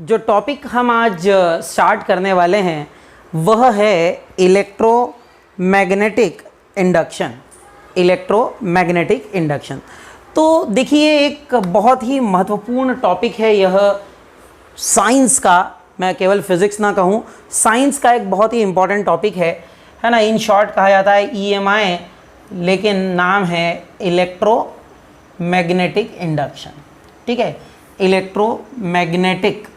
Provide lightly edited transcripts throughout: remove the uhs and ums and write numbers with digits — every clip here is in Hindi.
जो टॉपिक हम आज स्टार्ट करने वाले हैं वह है इलेक्ट्रोमैग्नेटिक इंडक्शन। इलेक्ट्रोमैग्नेटिक इंडक्शन, तो देखिए एक बहुत ही महत्वपूर्ण टॉपिक है यह। साइंस का, मैं केवल फिजिक्स ना कहूँ, साइंस का एक बहुत ही इम्पॉर्टेंट टॉपिक है ना। इन शॉर्ट कहा जाता है EMI, लेकिन नाम है इलेक्ट्रोमैग्नेटिक इंडक्शन। ठीक है, इलेक्ट्रोमैग्नेटिक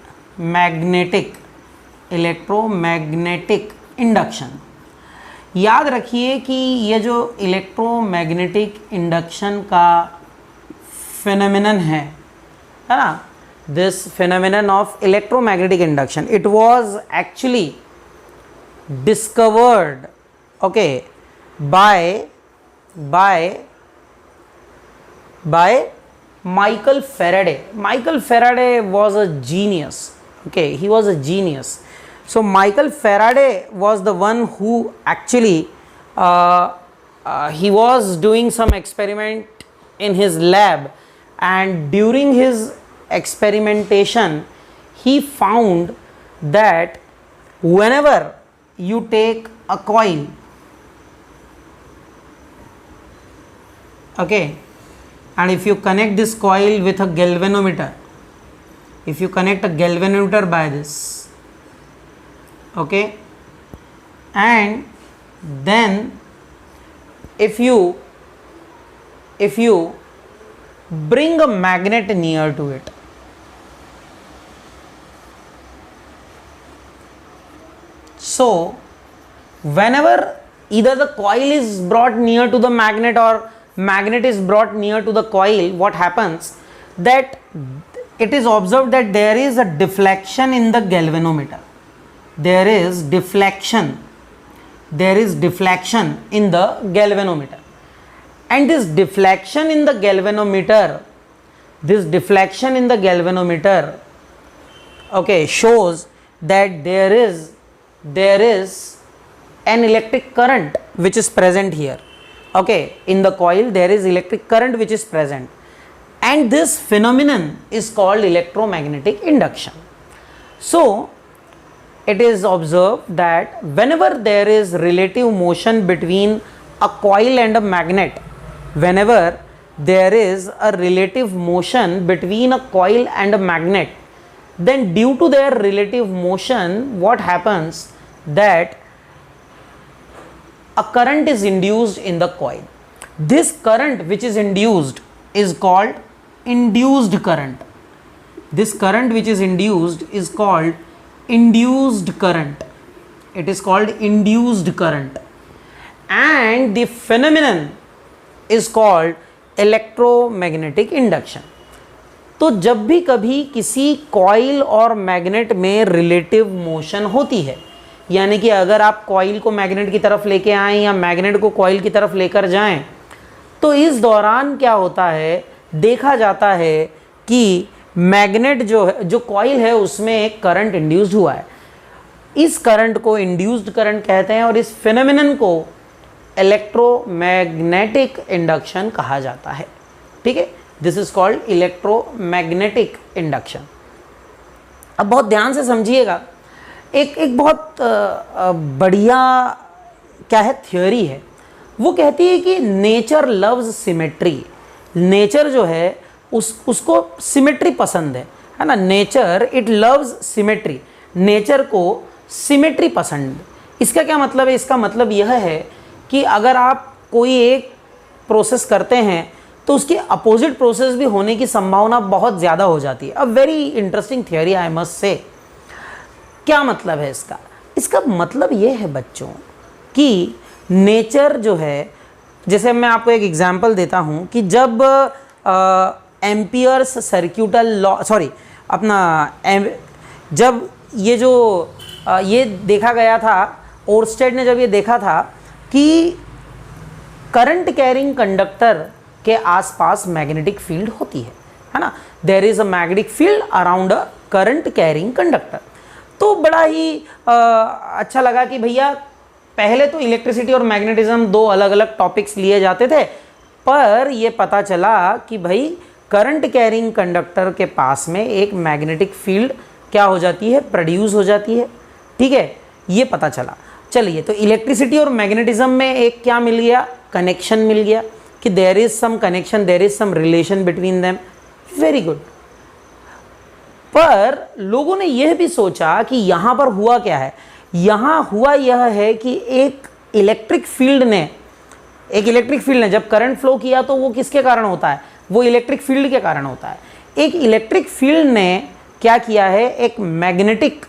इंडक्शन। याद रखिए कि ये जो इलेक्ट्रोमैग्नेटिक इंडक्शन का फिनोमेनन है ना, this phenomenon of electromagnetic induction, it was actually discovered by Michael Faraday. Michael Faraday was a genius. He was a genius. So Michael Faraday was the one who actually he was doing some experiment in his lab, and during his experimentation he found that whenever you take a coil, and if you connect this coil with a galvanometer, if you connect a galvanometer by this, and then if you bring a magnet near to it, so whenever either the coil is brought near to the magnet or magnet is brought near to the coil, what happens that it is observed that there is a deflection in the galvanometer. There is deflection in the galvanometer, and this deflection in the galvanometer shows that there is an electric current which is present here. In the coil there is electric current which is present, and this phenomenon is called electromagnetic induction. So it is observed that whenever there is relative motion between a coil and a magnet, whenever there is a relative motion between a coil and a magnet, then due to their relative motion, what happens that a current is induced in the coil. This current which is induced is called induced current. This current which is induced is called induced current. It is called induced current, and the phenomenon is called electromagnetic induction. तो जब भी कभी किसी कॉइल और मैग्नेट में रिलेटिव मोशन होती है, यानी कि अगर आप कॉइल को मैग्नेट की तरफ लेके आएं या मैग्नेट को कॉइल की तरफ लेकर जाएं, तो इस दौरान क्या होता है, देखा जाता है कि मैग्नेट जो कॉइल है उसमें एक करंट इंड्यूस्ड हुआ है। इस करंट को इंड्यूस्ड करंट कहते हैं और इस फिनोमेनन को इलेक्ट्रोमैग्नेटिक इंडक्शन कहा जाता है। ठीक है, this is called electromagnetic induction. अब बहुत ध्यान से समझिएगा, एक बहुत बढ़िया क्या है थ्योरी है। वो कहती है कि नेचर लव्स सिमेट्री। नेचर जो है उसको सिमेट्री पसंद है ना। Nature it loves symmetry, nature को सिमेट्री पसंद। इसका क्या मतलब है? इसका मतलब यह है कि अगर आप कोई एक प्रोसेस करते हैं तो उसकी अपोजिट प्रोसेस भी होने की संभावना बहुत ज़्यादा हो जाती है। A very interesting theory I must say. क्या मतलब है इसका? इसका मतलब ये है बच्चों कि नेचर जो है, जैसे मैं आपको एक एग्जांपल देता हूँ कि जब एम्पियर्स सर्क्यूटल लॉ जब ये जो ये देखा गया था, ओरस्टेड ने जब ये देखा था कि करंट कैरिंग कंडक्टर के आसपास मैग्नेटिक फील्ड होती है ना। There is a magnetic field around a current carrying conductor. तो बड़ा ही अच्छा लगा कि भैया पहले तो इलेक्ट्रिसिटी और मैग्नेटिज्म दो अलग अलग टॉपिक्स लिए जाते थे, पर ये पता चला कि भाई करंट कैरिंग कंडक्टर के पास में एक मैग्नेटिक फील्ड क्या हो जाती है, प्रोड्यूस हो जाती है। ठीक है, ये पता चला। चलिए, तो इलेक्ट्रिसिटी और मैग्नेटिज्म में एक क्या मिल गया, कनेक्शन मिल गया कि there is some connection, there is some relation between them. Very good. पर लोगों ने यह भी सोचा कि यहां पर हुआ क्या है, यहां हुआ यह है कि एक इलेक्ट्रिक फील्ड ने जब करंट फ्लो किया तो वो किसके कारण होता है, वो इलेक्ट्रिक फील्ड के कारण होता है। एक इलेक्ट्रिक फील्ड ने क्या किया है, एक मैग्नेटिक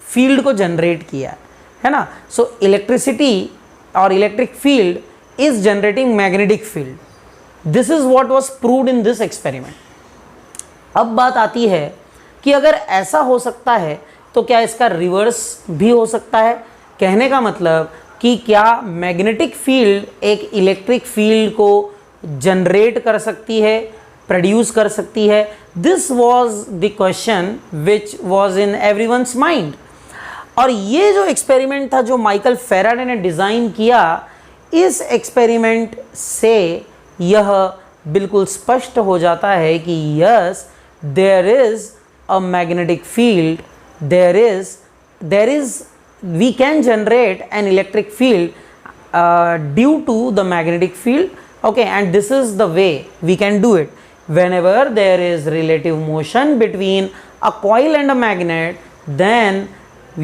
फील्ड को जनरेट किया है ना। सो इलेक्ट्रिसिटी और electric field is generating magnetic field. This is what was proved in this experiment. अब बात आती है कि अगर ऐसा हो सकता है तो क्या इसका रिवर्स भी हो सकता है। कहने का मतलब कि क्या मैग्नेटिक फील्ड एक इलेक्ट्रिक फील्ड को जनरेट कर सकती है, प्रोड्यूस कर सकती है। This was the question which was in everyone's mind. और ये जो एक्सपेरिमेंट था जो माइकल फैराडे ने डिज़ाइन किया, इस एक्सपेरिमेंट से यह बिल्कुल स्पष्ट हो जाता है कि yes, there is a magnetic field, there is we can generate an electric field due to the magnetic field. Okay, and this is the way we can do it. Whenever there is relative motion between a coil and a magnet, then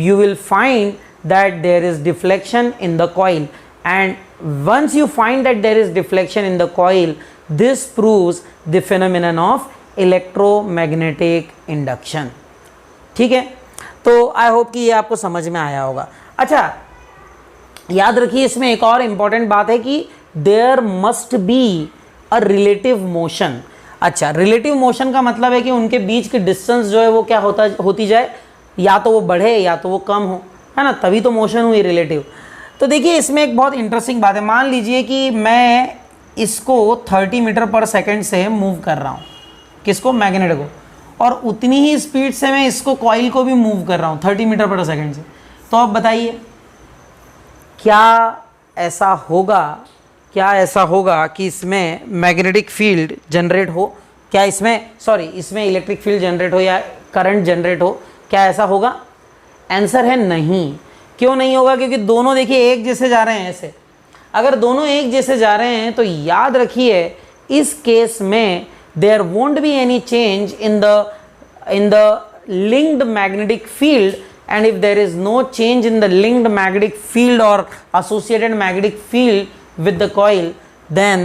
you will find that there is deflection in the coil, and once you find that there is deflection in the coil, this proves the phenomenon of electromagnetic induction. ठीक है, तो आई होप कि ये आपको समझ में आया होगा। अच्छा, याद रखिए इसमें एक और इम्पॉर्टेंट बात है कि there must be a relative motion. अच्छा, रिलेटिव मोशन का मतलब है कि उनके बीच की डिस्टेंस जो है वो क्या होती जाए, या तो वो बढ़े या तो वो कम हो, है ना, तभी तो मोशन हुई रिलेटिव। तो देखिए इसमें एक बहुत इंटरेस्टिंग बात है। मान लीजिए कि मैं इसको 30 मीटर पर सेकेंड से मूव कर रहा हूँ, किसको, मैग्नेट को, और उतनी ही स्पीड से मैं इसको कॉइल को भी मूव कर रहा हूँ 30 मीटर पर सेकेंड से। तो अब बताइए क्या ऐसा होगा कि इसमें मैग्नेटिक फील्ड जनरेट हो, क्या इसमें इलेक्ट्रिक फील्ड जनरेट हो या करंट जनरेट हो, क्या ऐसा होगा? आंसर है नहीं। क्यों नहीं होगा? क्योंकि दोनों देखिए एक जैसे जा रहे हैं। ऐसे अगर दोनों एक जैसे जा रहे हैं तो याद रखिए इस केस में there won't be any change in the linked magnetic field, and if there is no change in the linked magnetic field or associated magnetic field with the coil, then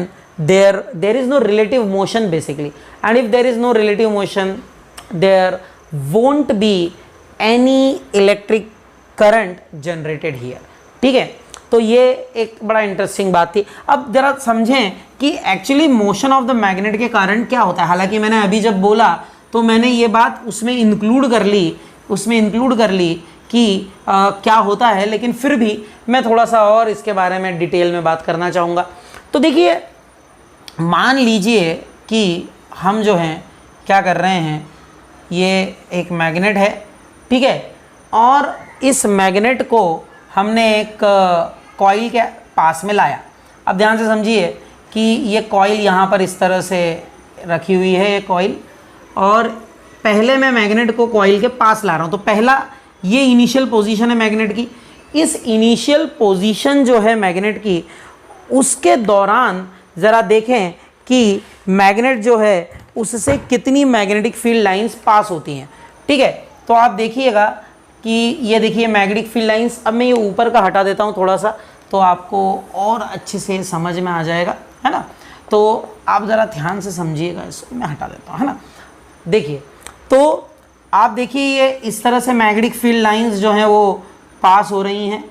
there is no relative motion basically, and if there is no relative motion there won't be any electric current generated here. ठीक है, तो ये एक बड़ा इंटरेस्टिंग बात थी। अब जरा समझें कि actually motion of the magnet के कारण क्या होता है। हालांकि मैंने अभी जब बोला तो मैंने ये बात उसमें इंक्लूड कर ली कि क्या होता है, लेकिन फिर भी मैं थोड़ा सा और इसके बारे में डिटेल में बात करना चाहूँगा। तो देखिए मान लीजिए कि हम जो हैं क्या कर रहे हैं, ये एक मैग्नेट है, ठीक है, और इस मैग्नेट को हमने एक कॉइल के पास में लाया। अब ध्यान से समझिए कि ये कॉइल यहाँ पर इस तरह से रखी हुई है, ये कॉइल, और पहले मैं मैग्नेट को कॉइल के पास ला रहा हूँ। तो पहला ये इनिशियल पोजीशन है मैग्नेट की। इस इनिशियल पोजीशन जो है मैग्नेट की, उसके दौरान ज़रा देखें कि मैग्नेट जो है उससे कितनी मैग्नेटिक फील्ड लाइंस पास होती हैं। ठीक है, तो आप देखिएगा कि ये देखिए मैग्नेटिक फील्ड लाइंस। अब मैं ये ऊपर का हटा देता हूँ थोड़ा सा, तो आपको और अच्छे से समझ में आ जाएगा, है ना। तो आप ज़रा ध्यान से समझिएगा, इसको मैं हटा देता हूँ, है ना। देखिए, तो आप देखिए ये इस तरह से मैग्नेटिक फील्ड लाइंस जो हैं वो पास हो रही हैं,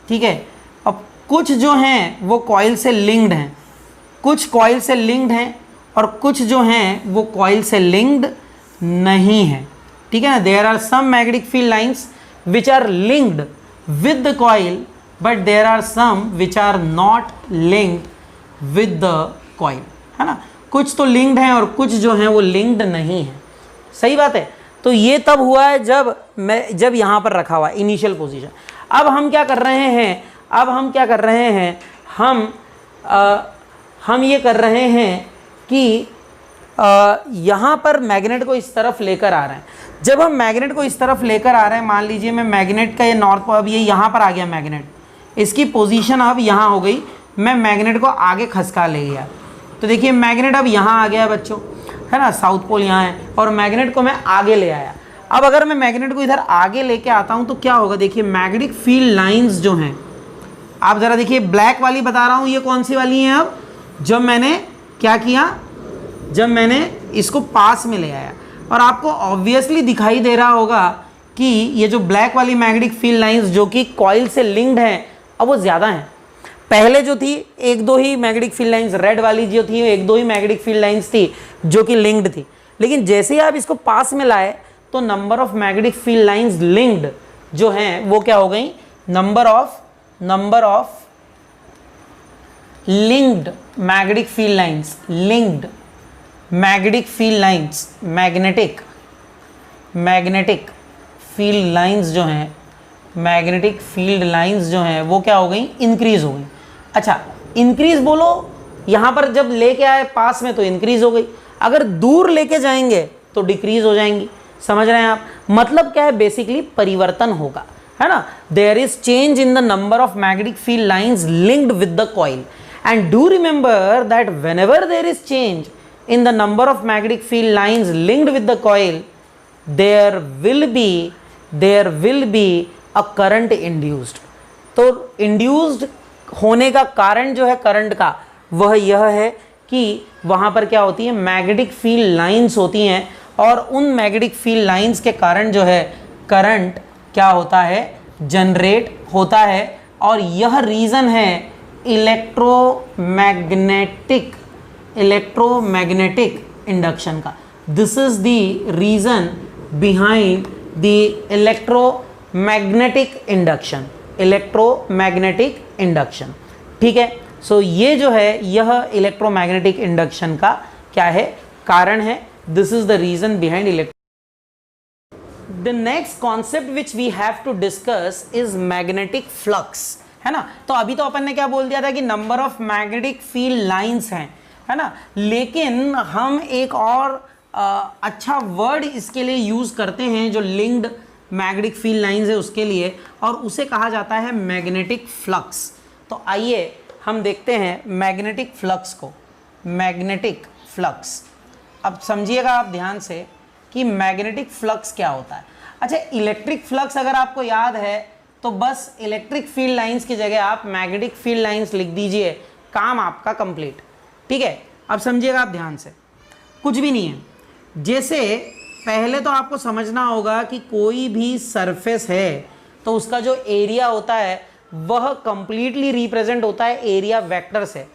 ठीक है। अब कुछ जो हैं वो कॉइल से लिंक्ड हैं, कुछ कॉइल से लिंक्ड हैं और कुछ जो हैं वो कॉइल से लिंक्ड नहीं हैं, ठीक है ना। There are some magnetic field lines which are linked with the coil, but there are some which are not linked with the coil, है ना। कुछ तो लिंक्ड हैं और कुछ जो हैं वो लिंक्ड नहीं हैं। सही बात है। तो ये तब हुआ है जब यहाँ पर रखा हुआ इनिशियल पोजीशन। अब हम क्या कर रहे हैं, हम ये कर रहे हैं कि यहाँ पर मैग्नेट को इस तरफ लेकर आ रहे हैं। जब हम मैग्नेट को इस तरफ लेकर आ रहे हैं, मान लीजिए मैं मैग्नेट का ये नॉर्थ पोल, अब ये यहाँ पर आ गया मैग्नेट, इसकी पोजीशन अब यहाँ हो गई, मैं मैग्नेट को आगे खसका ले गया, तो देखिए मैग्नेट अब यहाँ आ गया है बच्चों, है ना, साउथ पोल यहाँ है, और मैग्नेट को मैं आगे ले आया। अब अगर मैं मैग्नेट को इधर आगे लेके आता हूँ तो क्या होगा, देखिए मैग्नेटिक फील्ड लाइंस जो हैं, आप ज़रा देखिए ब्लैक वाली बता रहा हूँ, ये कौन सी वाली है, अब जब मैंने क्या किया, जब मैंने इसको पास में ले आया, और आपको ऑब्वियसली दिखाई दे रहा होगा कि ये जो ब्लैक वाली मैग्नेटिक फील्ड लाइंस जो कि कॉइल से लिंक्ड हैं, अब वो ज़्यादा हैं। पहले जो थी एक दो ही मैग्नेटिक फील्ड लाइंस, रेड वाली जो थी एक दो ही मैग्नेटिक फील्ड लाइंस थी जो कि लिंक्ड थी, लेकिन जैसे ही आप इसको पास में लाए तो number of magnetic field lines linked जो हैं वो क्या हो गई, number of linked magnetic field lines, linked magnetic field lines, magnetic field lines जो हैं, मैग्नेटिक फील्ड लाइंस जो हैं वो क्या हो गई, इंक्रीज हो गई। अच्छा, इंक्रीज बोलो, यहाँ पर जब लेके आए पास में तो इंक्रीज हो गई, अगर दूर लेके जाएंगे तो डिक्रीज हो जाएंगी। समझ रहे हैं आप, मतलब क्या है, बेसिकली परिवर्तन होगा, है ना। There is change in the number of magnetic field lines linked with the coil, and do remember that whenever there is change in the number of magnetic field lines linked with the coil, there will be a current induced। तो induced होने का कारण जो है करंट का, वह यह है कि वहाँ पर क्या होती है, मैग्नेटिक फील्ड लाइंस होती हैं, और उन मैग्नेटिक फील्ड लाइंस के कारण जो है करंट क्या होता है, जनरेट होता है, और यह रीज़न है इलेक्ट्रोमैग्नेटिक इंडक्शन का। This is the reason behind the electromagnetic induction, ठीक है। सो ये जो है, यह इलेक्ट्रोमैग्नेटिक इंडक्शन का क्या है, कारण है। This is the reason behind electro. The next concept which we have to discuss is magnetic flux, है ना। तो अभी तो अपन ने क्या बोल दिया था कि number of magnetic field lines हैं, है ना, लेकिन हम एक और अच्छा वर्ड इसके लिए यूज करते हैं जो लिंक्ड मैग्नेटिक फील्ड लाइंस है उसके लिए, और उसे कहा जाता है मैग्नेटिक फ्लक्स। तो आइए हम देखते हैं मैग्नेटिक फ्लक्स को। मैग्नेटिक फ्लक्स, अब समझिएगा आप ध्यान से कि मैग्नेटिक फ्लक्स क्या होता है। अच्छा, इलेक्ट्रिक फ्लक्स अगर आपको याद है तो बस इलेक्ट्रिक फील्ड लाइंस की जगह आप मैग्नेटिक फील्ड लाइंस लिख दीजिए, काम आपका कंप्लीट, ठीक है। अब समझिएगा आप ध्यान से, कुछ भी नहीं है। जैसे पहले तो आपको समझना होगा कि कोई भी सरफेस है तो उसका जो एरिया होता है वह कंप्लीटली रिप्रेजेंट होता है एरिया वेक्टर से।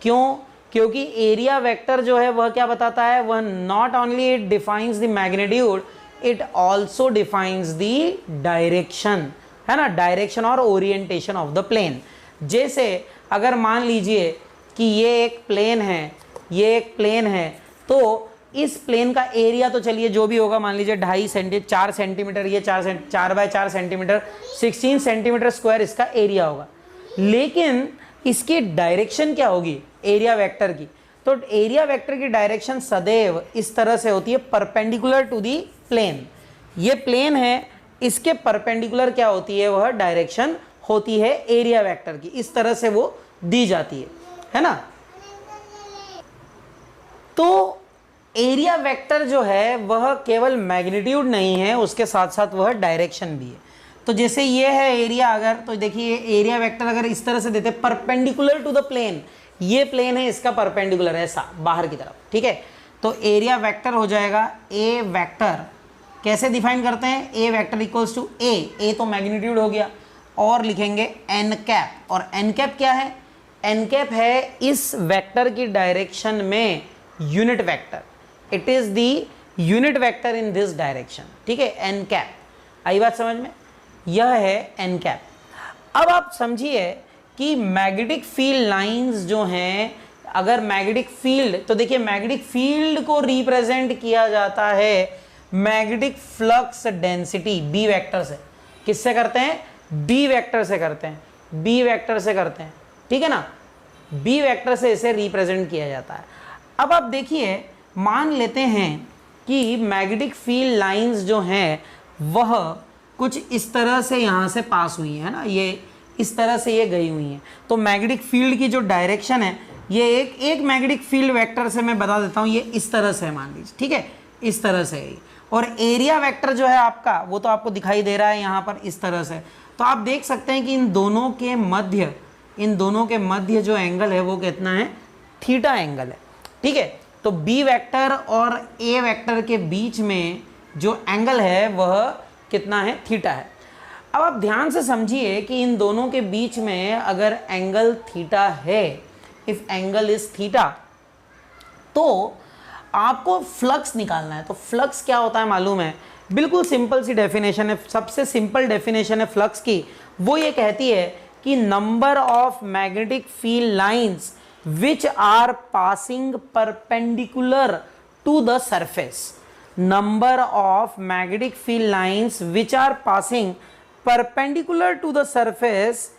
क्यों? क्योंकि एरिया वेक्टर जो है वह क्या बताता है, वह not only it defines the magnitude, it also defines the direction, है ना, डायरेक्शन और ओरिएंटेशन ऑफ द प्लेन। जैसे अगर मान लीजिए कि ये एक प्लेन है, ये एक प्लेन है, तो इस प्लेन का एरिया तो चलिए जो भी होगा, मान लीजिए 4 सेंटीमीटर, ये 4 बाय 4 सेंटीमीटर, 16 सेंटीमीटर स्क्वायर इसका एरिया होगा। लेकिन इसकी डायरेक्शन क्या होगी एरिया वेक्टर की, तो एरिया वेक्टर की डायरेक्शन सदैव इस तरह से होती है, परपेंडिकुलर टू दी प्लेन। ये प्लेन है, इसके परपेंडिकुलर क्या होती है, वह डायरेक्शन होती है एरिया वेक्टर की, इस तरह से वो दी जाती है ना। तो एरिया वेक्टर जो है वह केवल मैग्नीट्यूड नहीं है, उसके साथ साथ वह डायरेक्शन भी है। तो जैसे ये है एरिया, अगर तो देखिए एरिया वेक्टर अगर इस तरह से देते परपेंडिकुलर टू द प्लेन, ये प्लेन है, इसका परपेंडिकुलर है ऐसा बाहर की तरफ, ठीक है। तो एरिया वेक्टर हो जाएगा ए वेक्टर, कैसे डिफाइन करते हैं, ए वेक्टर इक्वल्स टू ए तो मैग्नीट्यूड हो गया, और लिखेंगे एन कैप, और एन कैप क्या है, एन कैप है इस वेक्टर की डायरेक्शन में unit vector, it is the unit vector in this direction, ठीक है, एन कैप। आई बात समझ में, यह है एन कैप। अब आप समझिए कि मैग्नेटिक फील्ड लाइंस जो हैं, अगर मैग्नेटिक फील्ड, तो देखिए मैग्नेटिक फील्ड को रिप्रेजेंट किया जाता है magnetic flux density B vector से। किससे करते हैं, बी वेक्टर से करते हैं, बी वेक्टर से करते हैं, ठीक है ना, बी वेक्टर से इसे रिप्रेजेंट किया जाता है। अब आप देखिए मान लेते हैं कि मैग्नेटिक फील्ड लाइंस जो हैं वह कुछ इस तरह से यहाँ से पास हुई है ना, ये इस तरह से ये गई हुई हैं। तो मैग्नेटिक फील्ड की जो डायरेक्शन है ये एक मैग्नेटिक फील्ड वेक्टर से मैं बता देता हूँ, ये इस तरह से है मान लीजिए, ठीक है, इस तरह से है। और एरिया वेक्टर जो है आपका वो तो आपको दिखाई दे रहा है यहाँ पर इस तरह से। तो आप देख सकते हैं कि इन दोनों के मध्य जो एंगल है वो कितना है, थीटा एंगल है, ठीक है। तो बी वेक्टर और ए वेक्टर के बीच में जो एंगल है वह कितना है, थीटा है। अब आप ध्यान से समझिए कि इन दोनों के बीच में अगर एंगल थीटा है, इफ एंगल इज थीटा, तो आपको फ्लक्स निकालना है। तो फ्लक्स क्या होता है मालूम है, बिल्कुल सिंपल सी डेफिनेशन है, सबसे सिंपल डेफिनेशन है फ्लक्स की। वो ये कहती है कि number of magnetic field lines which are passing perpendicular to the surface, number of magnetic field lines which are passing perpendicular to the surface,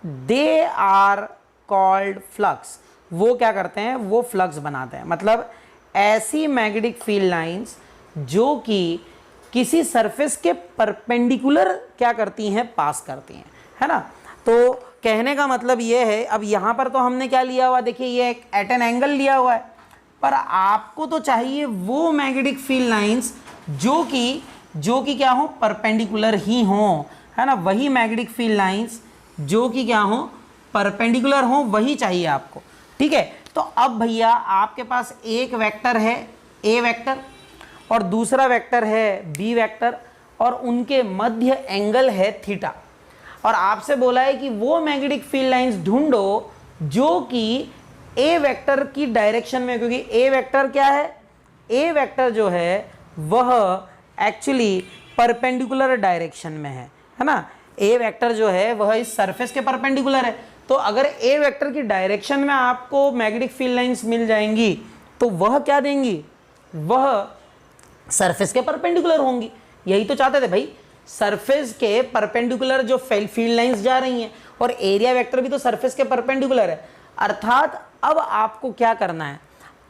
they are called flux. वो क्या करते हैं, वो फ्लक्स बनाते हैं। मतलब ऐसी मैग्नेटिक फील्ड लाइंस जो कि किसी सरफेस के परपेंडिकुलर क्या करती हैं, पास करती हैं, है ना। तो कहने का मतलब ये है, अब यहाँ पर तो हमने क्या लिया हुआ, देखिए ये एक एट एन एंगल लिया हुआ है, पर आपको तो चाहिए वो मैग्नेटिक फील्ड लाइंस जो कि क्या हो, परपेंडिकुलर ही हो, है ना। वही मैग्नेटिक फील्ड लाइंस जो कि क्या हो, परपेंडिकुलर हो, वही चाहिए आपको, ठीक है। तो अब भैया आपके पास एक वेक्टर है ए वेक्टर और दूसरा वेक्टर है बी वेक्टर और उनके मध्य एंगल है थीटा, और आपसे बोला है कि वो मैग्नेटिक फील्ड लाइंस ढूंढो जो कि ए वेक्टर की डायरेक्शन में, क्योंकि ए वेक्टर क्या है, ए वेक्टर जो है वह एक्चुअली परपेंडिकुलर डायरेक्शन में है ना। ए वेक्टर जो है वह इस सरफेस के परपेंडिकुलर है। तो अगर ए वेक्टर की डायरेक्शन में आपको मैग्नेटिक फील्ड लाइंस मिल जाएंगी तो वह क्या देंगी, वह सरफेस के परपेंडिकुलर होंगी। यही तो चाहते थे भाई, सरफेस के परपेंडिकुलर जो फील्ड लाइंस जा रही हैं, और एरिया वेक्टर भी तो सरफेस के परपेंडिकुलर है। अर्थात अब आपको क्या करना है,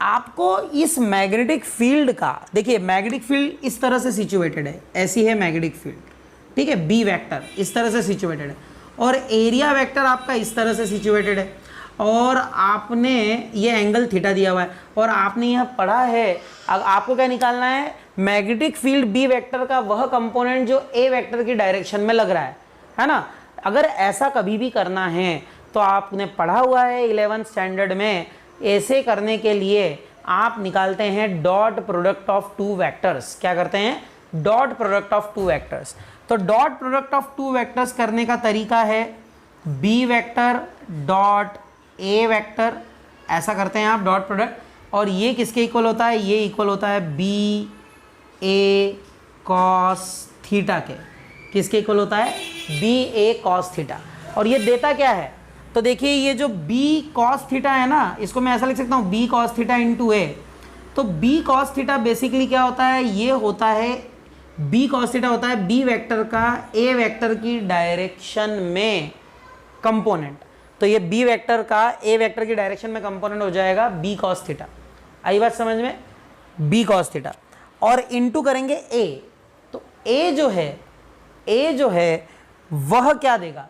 आपको इस मैग्नेटिक फील्ड का, देखिए मैग्नेटिक फील्ड इस तरह से सिचुएटेड है, ऐसी है मैग्नेटिक फील्ड, ठीक है, बी वेक्टर इस तरह से सिचुएटेड है और एरिया वेक्टर आपका इस तरह से सिचुएटेड है, और आपने ये एंगल थीटा दिया हुआ है, और आपने यह पढ़ा है। अब आपको क्या निकालना है, मैग्नेटिक फील्ड बी वेक्टर का वह कंपोनेंट जो ए वेक्टर की डायरेक्शन में लग रहा है ना। अगर ऐसा कभी भी करना है तो आपने पढ़ा हुआ है 11th स्टैंडर्ड में, ऐसे करने के लिए आप निकालते हैं dot product of two vectors. क्या करते हैं, dot product of two vectors. तो dot product of two vectors करने का तरीका है B vector dot A vector, ऐसा करते हैं आप डॉट प्रोडक्ट, और ये किसके इक्वल होता है, ये इक्वल होता है बी ए कॉस थीटा के। किसके इक्वल होता है, बी ए कॉस थीटा। और ये देता क्या है, तो देखिए ये जो बी कॉस थीटा है ना, इसको मैं ऐसा लिख सकता हूँ बी कॉस थीटा इंटू ए। तो बी कॉस थीटा बेसिकली क्या होता है, ये होता है बी कॉस थीटा होता है बी वेक्टर का ए वेक्टर की डायरेक्शन में कंपोनेंट। तो ये बी वेक्टर का ए वेक्टर की डायरेक्शन में कंपोनेंट हो जाएगा बी कॉस थीटा। आई बात समझ में, बी कॉस थीटा, और इंटू करेंगे ए। तो ए जो है वह क्या देगा,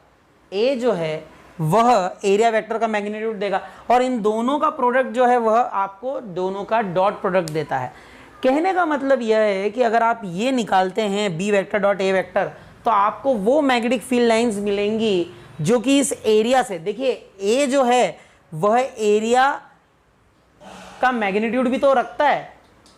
ए जो है वह एरिया वेक्टर का मैग्नीट्यूड देगा, और इन दोनों का प्रोडक्ट जो है वह आपको दोनों का डॉट प्रोडक्ट देता है। कहने का मतलब यह है कि अगर आप ये निकालते हैं B vector dot A vector, तो आपको वो मैग्नेटिक फील्ड लाइंस मिलेंगी जो कि इस एरिया से, देखिए ए जो है वह एरिया का मैग्नीट्यूड भी तो रखता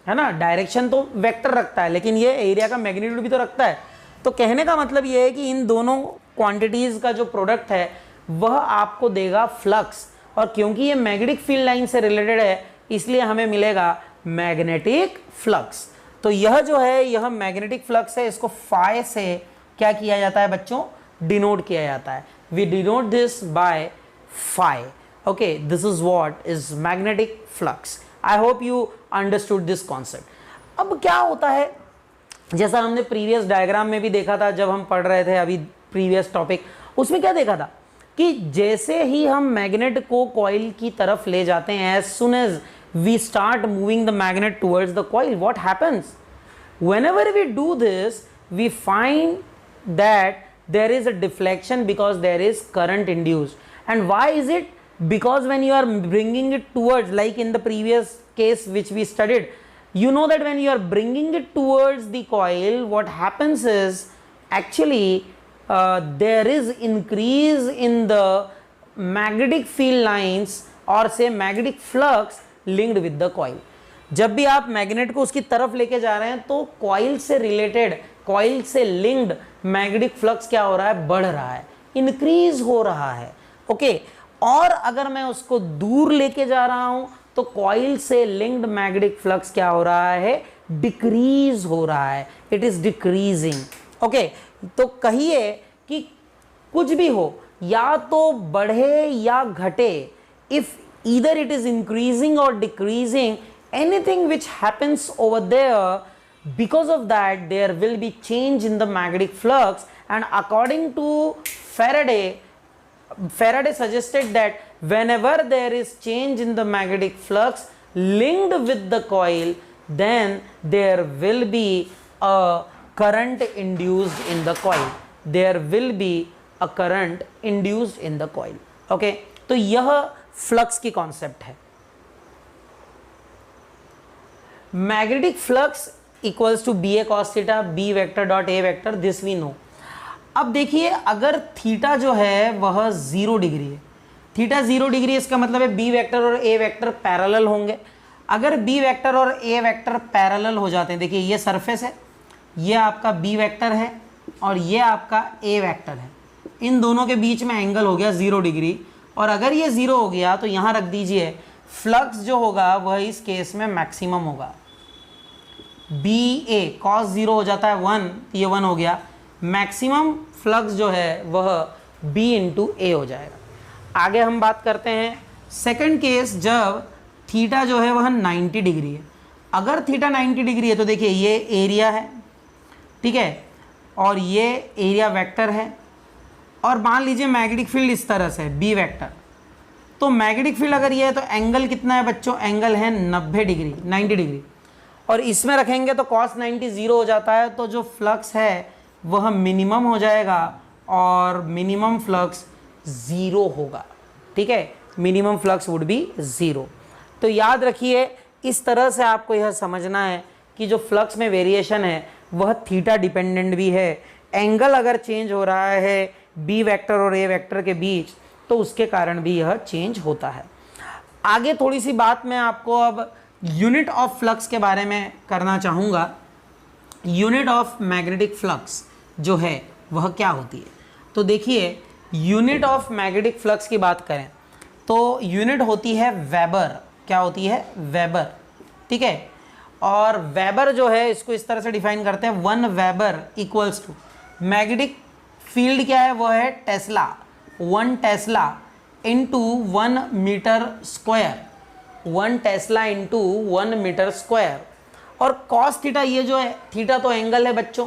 है ना, डायरेक्शन तो वेक्टर रखता है, लेकिन ये एरिया का मैग्नीट्यूड भी तो रखता है। तो कहने का मतलब ये है कि इन दोनों क्वांटिटीज़ का जो प्रोडक्ट है वह आपको देगा फ्लक्स, और क्योंकि ये मैग्नेटिक फील्ड लाइन से रिलेटेड है इसलिए हमें मिलेगा मैग्नेटिक फ्लक्स। तो यह जो है यह मैग्नेटिक फ्लक्स है, इसको फाई से क्या किया जाता है बच्चों, डिनोट किया जाता है। We denote this by phi. Okay, this is what is magnetic flux. I hope you understood this concept. अब क्या होता है, जैसा हमने प्रीवियस डायग्राम में भी देखा था जब हम पढ़ रहे थे अभी प्रीवियस टॉपिक, उसमें क्या देखा था कि जैसे ही हम मैग्नेट को कॉइल की तरफ ले जाते हैं, as soon as we start moving the magnet towards the coil. What happens? Whenever we do this, we find that there is a deflection because there is current induced. And why is it? Because when you are bringing it towards, like in the previous case which we studied, you know that when you are bringing it towards the coil, what happens is actually there is increase in the magnetic field lines or say magnetic flux linked with the coil. जब भी आप मैग्नेट को उसकी तरफ लेके जा रहे हैं तो कॉइल से रिलेटेड, कॉइल से लिंक्ड मैग्नेटिक फ्लक्स क्या हो रहा है? बढ़ रहा है, इंक्रीज हो रहा है। ओके, और अगर मैं उसको दूर लेके जा रहा हूं तो कॉइल से लिंक्ड मैग्नेटिक फ्लक्स क्या हो रहा है? डिक्रीज हो रहा है, इट इज डिक्रीजिंग। ओके, तो कहिए कि कुछ भी हो, या तो बढ़े या घटे, if either it is increasing और decreasing, anything which happens over there, because of that there will be change in the magnetic flux. And according to Faraday suggested that whenever there is change in the magnetic flux linked with the coil, then there will be a current induced in the coil. There will be a current induced in the coil. Okay, तो यह फ्लक्स की कॉन्सेप्ट है। Magnetic flux equals to B A cos theta, B vector dot A vector, this we know. अब देखिए, अगर थीटा जो है वह 0 डिग्री है, थीटा 0 डिग्री, इसका मतलब है बी वेक्टर और ए वेक्टर पैरेलल होंगे। अगर बी वेक्टर और ए वेक्टर पैरेलल हो जाते हैं, देखिए ये सरफेस है, ये आपका बी वेक्टर है और ये आपका ए वेक्टर है, इन दोनों के बीच में एंगल हो गया 0 डिग्री। और अगर ये 0 हो गया तो यहाँ रख दीजिए, फ्लक्स जो होगा वह इस केस में मैक्सिमम होगा। बी ए कॉस 0 हो जाता है 1, ये 1 हो गया, मैक्सिमम फ्लक्स जो है वह B इंटू ए हो जाएगा। आगे हम बात करते हैं सेकंड केस, जब थीटा जो है वह 90 डिग्री है। अगर थीटा 90 डिग्री है तो देखिए ये एरिया है, ठीक है, और ये एरिया वेक्टर है, और मान लीजिए मैग्नेटिक फील्ड इस तरह से B वेक्टर। तो मैग्नेटिक फील्ड अगर ये है तो एंगल कितना है बच्चों? एंगल है 90 डिग्री, 90 डिग्री, और इसमें रखेंगे तो cos 90 0 हो जाता है, तो जो फ्लक्स है वह मिनिमम हो जाएगा और मिनिमम फ्लक्स 0 होगा। ठीक है, मिनिमम फ्लक्स वुड बी 0। तो याद रखिए, इस तरह से आपको यह समझना है कि जो फ्लक्स में वेरिएशन है वह थीटा डिपेंडेंट भी है। एंगल अगर चेंज हो रहा है बी वेक्टर और ए वेक्टर के बीच तो उसके कारण भी यह चेंज होता है। आगे थोड़ी सी बात मैं आपको अब यूनिट ऑफ फ्लक्स के बारे में करना चाहूँगा। यूनिट ऑफ मैग्नेटिक फ्लक्स जो है वह क्या होती है? तो देखिए, यूनिट ऑफ मैग्नेटिक फ्लक्स की बात करें तो यूनिट होती है वेबर। क्या होती है? वेबर। ठीक है, और वेबर जो है इसको इस तरह से डिफाइन करते हैं, 1 weber equals to magnetic field क्या है? वह है tesla, 1 tesla into 1 metre square, 1 tesla into 1 metre square. और कॉस थीटा, ये जो है थीटा तो एंगल है बच्चों,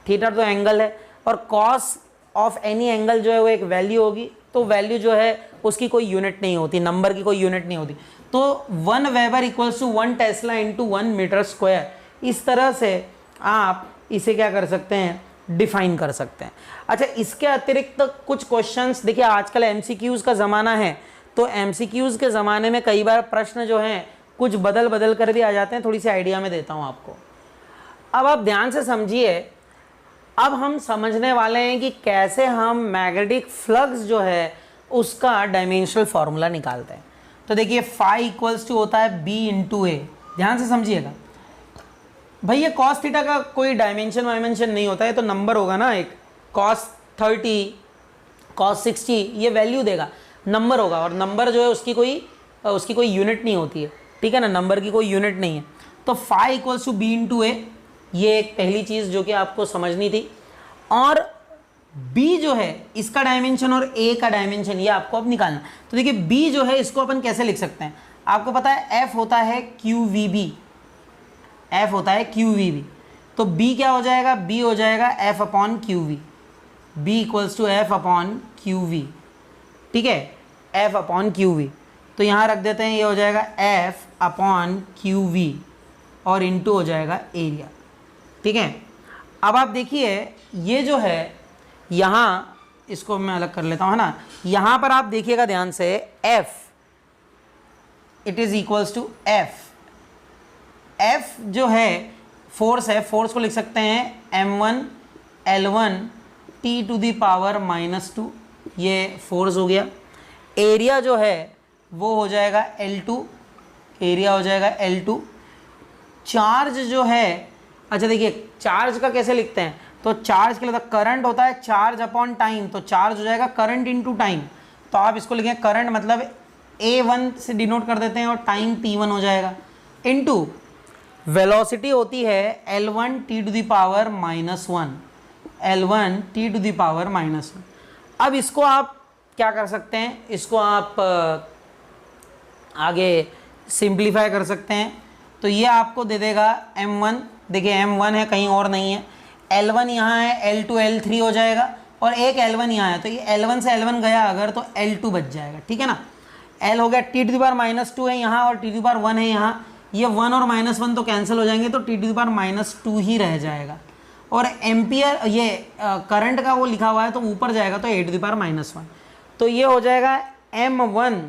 थीटा तो एंगल है, और कॉस ऑफ एनी एंगल जो है वो एक वैल्यू होगी, तो वैल्यू जो है उसकी कोई यूनिट नहीं होती, नंबर की कोई यूनिट नहीं होती। तो 1 weber equals to 1 tesla into 1 metre square. इस तरह से आप इसे क्या कर सकते हैं? डिफाइन कर सकते हैं। अच्छा, इसके अतिरिक्त तो कुछ क्वेश्चंस, देखिए आजकल एमसीक्यूज़ का ज़माना है, तो एमसीक्यूज़ के ज़माने में कई बार प्रश्न जो हैं कुछ बदल बदल कर भी आ जाते हैं। थोड़ी सी आइडिया में देता हूँ आपको। अब आप ध्यान से समझिए, अब हम समझने वाले हैं कि कैसे हम मैग्नेटिक फ्लक्स जो है उसका डायमेंशनल फार्मूला निकालते हैं। तो देखिए, फाई इक्वल्स टू होता है बी इंटू ए। ध्यान से समझिएगा भाई, ये कॉस थीटा का कोई डायमेंशन वायमेंशन नहीं होता है, तो नंबर होगा ना, एक कॉस 30, कॉस 60, ये वैल्यू देगा, नंबर होगा, और नंबर जो है उसकी कोई यूनिट नहीं होती है। ठीक है ना, नंबर की कोई यूनिट नहीं है। तो phi equals to B into A, ये एक पहली चीज़ जो कि आपको समझनी थी। और b जो है इसका डायमेंशन और a का डायमेंशन ये आपको अब निकालना। तो देखिए, b जो है इसको अपन कैसे लिख सकते हैं? आपको पता है f होता है QVB, f होता है QVB। तो b क्या हो जाएगा? b हो जाएगा f upon QV, b equals to f upon QV। ठीक है, f अपॉन QV। तो यहाँ रख देते हैं, ये हो जाएगा f अपॉन क्यू वी और इनटू हो जाएगा एरिया। ठीक है, अब आप देखिए ये जो है यहाँ, इसको मैं अलग कर लेता हूँ, है ना। यहाँ पर आप देखिएगा ध्यान से, F it is equals to F जो है फोर्स है, फोर्स को लिख सकते हैं M1 L1 T to the power -2, ये फोर्स हो गया। एरिया जो है वो हो जाएगा L2, एरिया हो जाएगा L2। चार्ज जो है, अच्छा देखिए चार्ज का कैसे लिखते हैं, तो चार्ज के लिए करंट होता है चार्ज अपॉन टाइम, तो चार्ज हो जाएगा करंट इनटू टाइम। तो आप इसको लिखें करंट मतलब A1 से डिनोट कर देते हैं और टाइम T1 हो जाएगा, इनटू वेलोसिटी होती है L1 T to the power -1, L1 T to the power -1। अब इसको आप क्या कर सकते हैं, इसको आप आगे सिंप्लीफाई कर सकते हैं। तो ये आपको दे देगा M1, देखिए M1 है कहीं और नहीं है, L1 यहाँ है, L2 L3 हो जाएगा और एक L1 यहाँ है, तो ये L1 से L1 गया अगर तो L2 बच जाएगा। ठीक है ना, L हो गया, T टू दी पावर -2 है यहाँ और T टू दी पावर 1 है यहाँ, ये 1 और -1 तो कैंसिल हो जाएंगे, तो T टू दी पावर -2 ही रह जाएगा। और एम्पियर ये करंट का वो लिखा हुआ है तो ऊपर जाएगा तो A टू दी पावर -1, तो ये हो जाएगा M1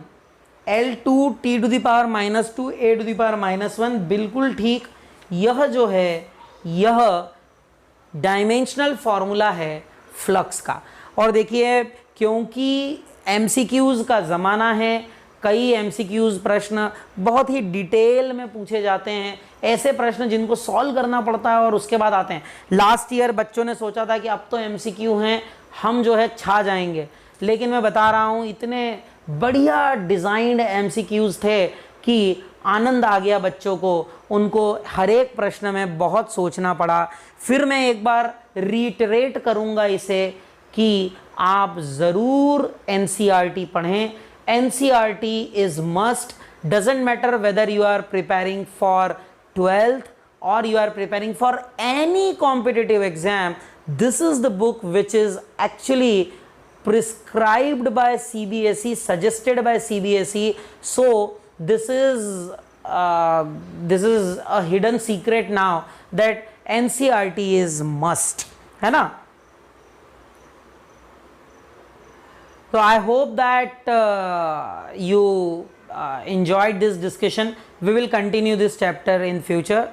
L2 T to the power -2 A to the power -1। बिल्कुल ठीक, यह जो है यह डायमेंशनल फॉर्मूला है फ्लक्स का। और देखिए क्योंकि MCQs का ज़माना है, कई MCQs प्रश्न बहुत ही डिटेल में पूछे जाते हैं, ऐसे प्रश्न जिनको सॉल्व करना पड़ता है और उसके बाद आते हैं। लास्ट ईयर बच्चों ने सोचा था कि अब तो MCQ हैं, हम जो है छा जाएंगे, लेकिन मैं बता रहा हूँ इतने बढ़िया डिज़ाइंड MCQs थे कि आनंद आ गया बच्चों को, उनको हर एक प्रश्न में बहुत सोचना पड़ा। फिर मैं एक बार रीटरेट करूँगा इसे कि आप ज़रूर NCERT पढ़ें। NCERT is must, doesn't matter whether you are preparing for 12th or you are preparing for any competitive exam. This is the book which is actually prescribed by CBSE, suggested by CBSE. So this is a hidden secret now that NCERT is must, है ना। So I hope that you enjoyed this discussion. We will continue this chapter in future.